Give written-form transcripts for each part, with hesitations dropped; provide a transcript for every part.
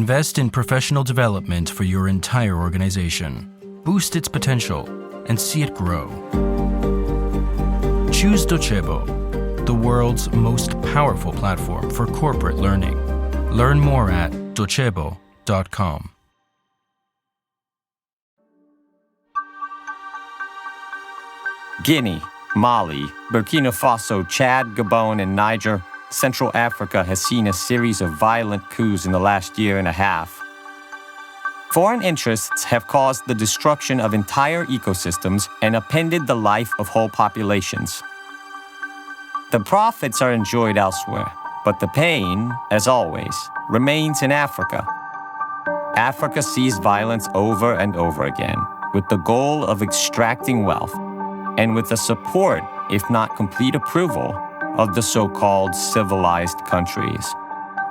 Invest in professional development for your entire organization. Boost its potential and see it grow. Choose Docebo, the world's most powerful platform for corporate learning. Learn more at docebo.com. Guinea, Mali, Burkina Faso, Chad, Gabon, and Niger, Central Africa has seen a series of violent coups in the last year and a half. Foreign interests have caused the destruction of entire ecosystems and upended the life of whole populations. The profits are enjoyed elsewhere, but the pain, as always, remains in Africa. Africa sees violence over and over again, with the goal of extracting wealth, and with the support, if not complete approval, of the so-called civilized countries.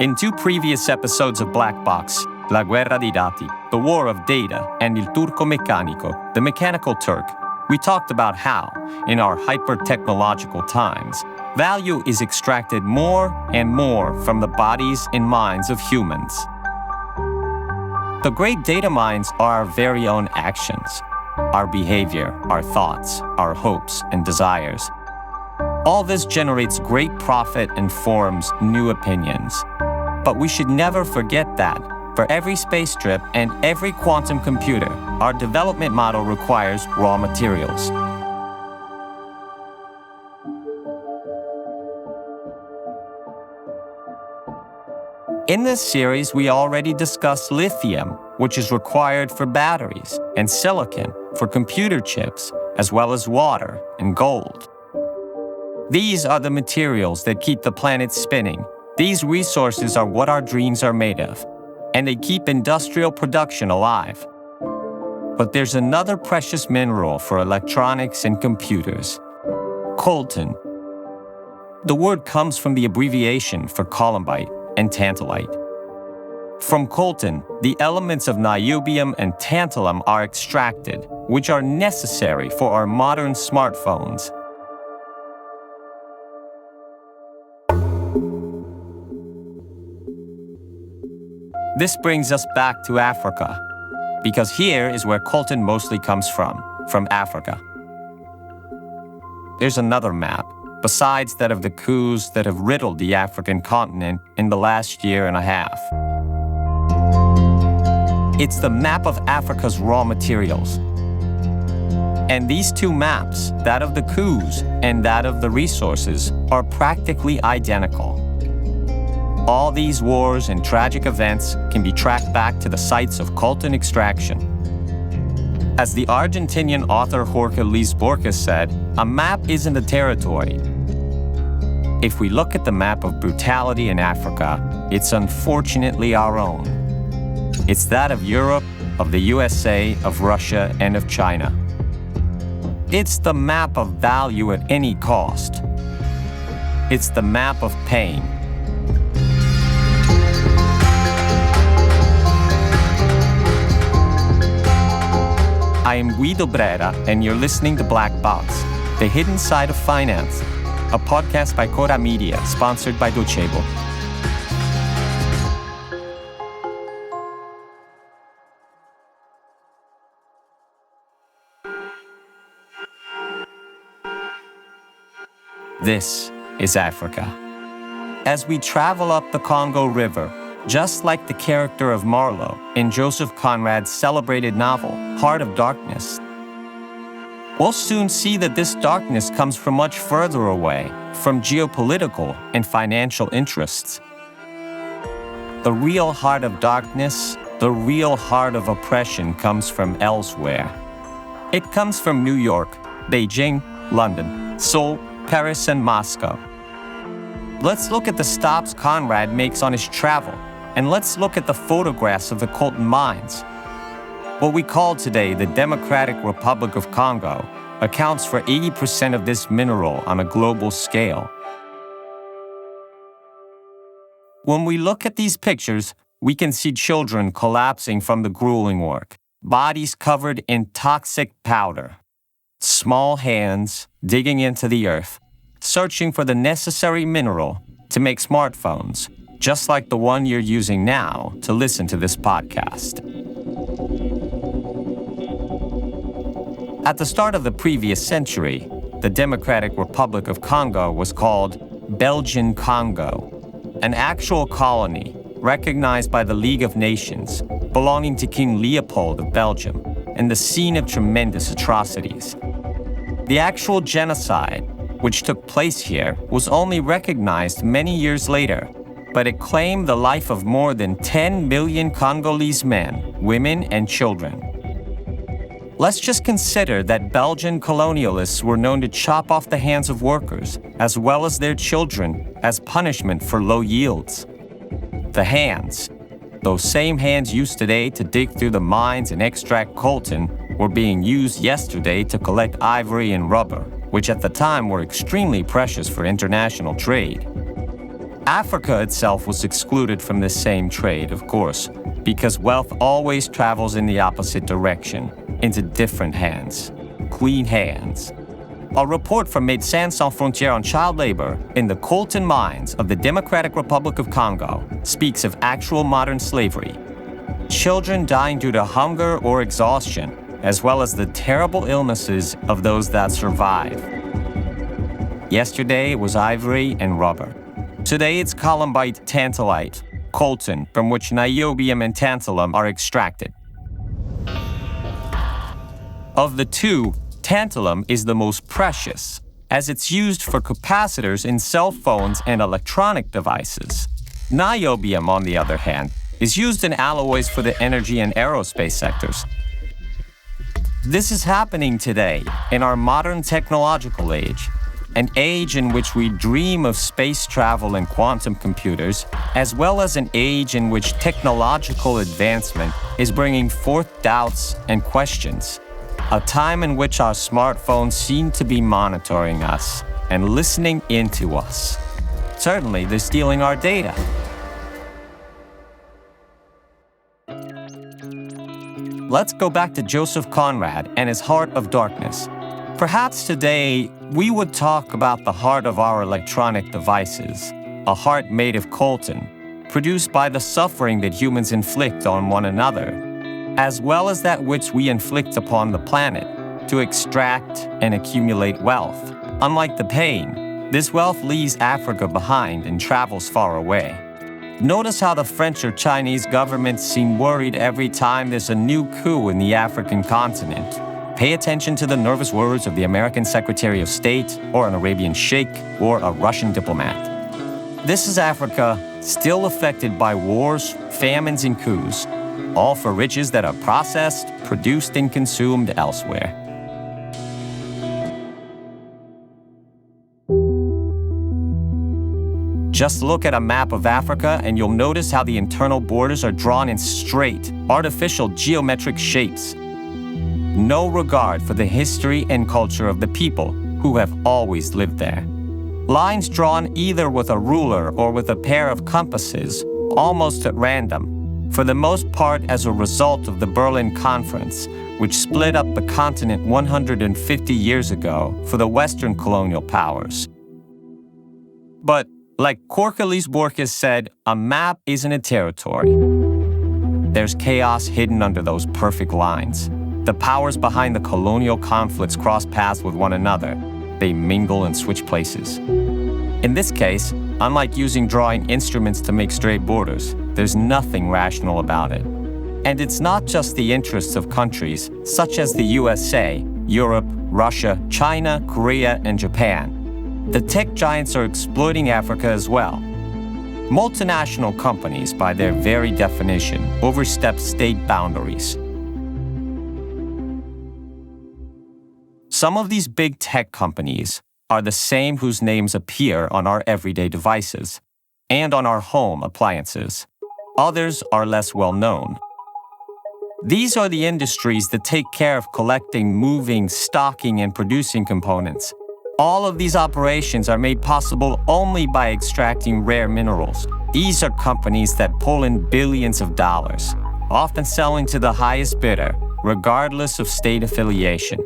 In 2 previous episodes of Black Box, La Guerra dei Dati, The War of Data, and Il Turco Meccanico, The Mechanical Turk, we talked about how, in our hyper-technological times, value is extracted more and more from the bodies and minds of humans. The great data mines are our very own actions, our behavior, our thoughts, our hopes and desires. All this generates great profit and forms new opinions. But we should never forget that, for every space trip and every quantum computer, our development model requires raw materials. In this series, we already discussed lithium, which is required for batteries, and silicon for computer chips, as well as water and gold. These are the materials that keep the planet spinning. These resources are what our dreams are made of, and they keep industrial production alive. But there's another precious mineral for electronics and computers: coltan. The word comes from the abbreviation for columbite and tantalite. From coltan, the elements of niobium and tantalum are extracted, which are necessary for our modern smartphones. This brings us back to Africa, because here is where coltan mostly comes from Africa. There's another map, besides that of the coups that have riddled the African continent in the last year and a half. It's the map of Africa's raw materials. And these 2 maps, that of the coups and that of the resources, are practically identical. All these wars and tragic events can be tracked back to the sites of coltan extraction. As the Argentinian author Jorge Luis Borges said, a map isn't a territory. If we look at the map of brutality in Africa, it's unfortunately our own. It's that of Europe, of the USA, of Russia, and of China. It's the map of value at any cost. It's the map of pain. I am Guido Brera, and you're listening to Black Box, The Hidden Side of Finance, a podcast by Cora Media, sponsored by Docebo. This is Africa. As we travel up the Congo River, just like the character of Marlowe in Joseph Conrad's celebrated novel, Heart of Darkness, we'll soon see that this darkness comes from much further away, from geopolitical and financial interests. The real heart of darkness, the real heart of oppression comes from elsewhere. It comes from New York, Beijing, London, Seoul, Paris, and Moscow. Let's look at the stops Conrad makes on his travel, and let's look at the photographs of the coltan mines. What we call today the Democratic Republic of Congo accounts for 80% of this mineral on a global scale. When we look at these pictures, we can see children collapsing from the grueling work, bodies covered in toxic powder, small hands digging into the earth, searching for the necessary mineral to make smartphones, just like the one you're using now to listen to this podcast. At the start of the previous century, the Democratic Republic of Congo was called Belgian Congo, an actual colony recognized by the League of Nations, belonging to King Leopold of Belgium, and the scene of tremendous atrocities. The actual genocide, which took place here, was only recognized many years later, but it claimed the life of more than 10 million Congolese men, women, and children. Let's just consider that Belgian colonialists were known to chop off the hands of workers, as well as their children, as punishment for low yields. The hands, those same hands used today to dig through the mines and extract coltan, were being used yesterday to collect ivory and rubber, which at the time were extremely precious for international trade. Africa itself was excluded from this same trade, of course, because wealth always travels in the opposite direction, into different hands, clean hands. A report from Médecins Sans Frontières on child labor in the Coltan mines of the Democratic Republic of Congo speaks of actual modern slavery. Children dying due to hunger or exhaustion, as well as the terrible illnesses of those that survive. Yesterday it was ivory and rubber. Today it's columbite tantalite, coltan, from which niobium and tantalum are extracted. Of the two, tantalum is the most precious, as it's used for capacitors in cell phones and electronic devices. Niobium, on the other hand, is used in alloys for the energy and aerospace sectors. This is happening today in our modern technological age, an age in which we dream of space travel and quantum computers, as well as an age in which technological advancement is bringing forth doubts and questions. A time in which our smartphones seem to be monitoring us and listening into us. Certainly, they're stealing our data. Let's go back to Joseph Conrad and his Heart of Darkness. Perhaps today, we would talk about the heart of our electronic devices, a heart made of coltan, produced by the suffering that humans inflict on one another, as well as that which we inflict upon the planet to extract and accumulate wealth. Unlike the pain, this wealth leaves Africa behind and travels far away. Notice how the French or Chinese governments seem worried every time there's a new coup in the African continent. Pay attention to the nervous words of the American Secretary of State, or an Arabian sheikh, or a Russian diplomat. This is Africa, still affected by wars, famines, and coups, all for riches that are processed, produced, and consumed elsewhere. Just look at a map of Africa and you'll notice how the internal borders are drawn in straight, artificial geometric shapes. No regard for the history and culture of the people who have always lived there. Lines drawn either with a ruler or with a pair of compasses, almost at random, for the most part as a result of the Berlin Conference, which split up the continent 150 years ago for the Western colonial powers. But, like Corkelis Borges said, a map isn't a territory. There's chaos hidden under those perfect lines. The powers behind the colonial conflicts cross paths with one another. They mingle and switch places. In this case, unlike using drawing instruments to make straight borders, there's nothing rational about it. And it's not just the interests of countries such as the USA, Europe, Russia, China, Korea, and Japan. The tech giants are exploiting Africa as well. Multinational companies, by their very definition, overstep state boundaries. Some of these big tech companies are the same whose names appear on our everyday devices and on our home appliances. Others are less well known. These are the industries that take care of collecting, moving, stocking, and producing components. All of these operations are made possible only by extracting rare minerals. These are companies that pull in billions of dollars, often selling to the highest bidder, regardless of state affiliation.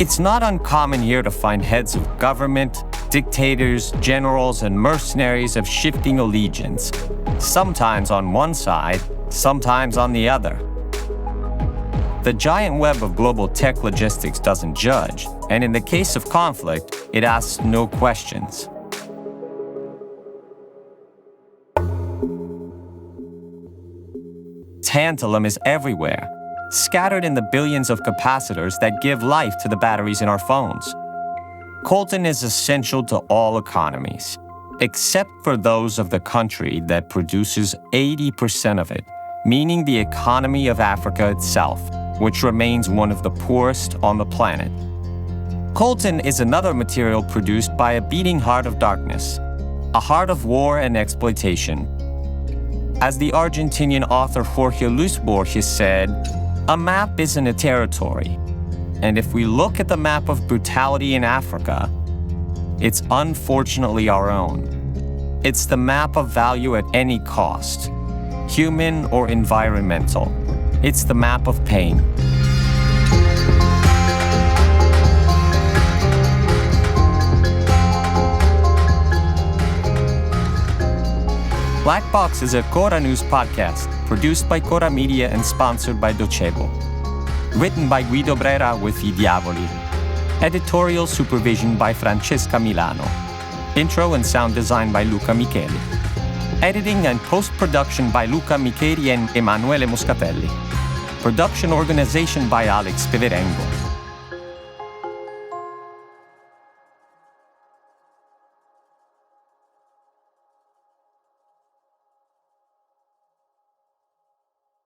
It's not uncommon here to find heads of government, dictators, generals, and mercenaries of shifting allegiance, sometimes on one side, sometimes on the other. The giant web of global tech logistics doesn't judge, and in the case of conflict, it asks no questions. Tantalum is everywhere, scattered in the billions of capacitors that give life to the batteries in our phones. Coltan is essential to all economies, except for those of the country that produces 80% of it, meaning the economy of Africa itself, which remains one of the poorest on the planet. Coltan is another material produced by a beating heart of darkness, a heart of war and exploitation. As the Argentinian author Jorge Luis Borges said, a map isn't a territory. And if we look at the map of brutality in Africa, it's unfortunately our own. It's the map of value at any cost, human or environmental. It's the map of pain. Black Box is a Cora News podcast, produced by Cora Media and sponsored by Docebo. Written by Guido Brera with I Diavoli. Editorial supervision by Francesca Milano. Intro and sound design by Luca Micheli. Editing and post-production by Luca Micheli and Emanuele Moscatelli. Production organization by Alex Piverengo.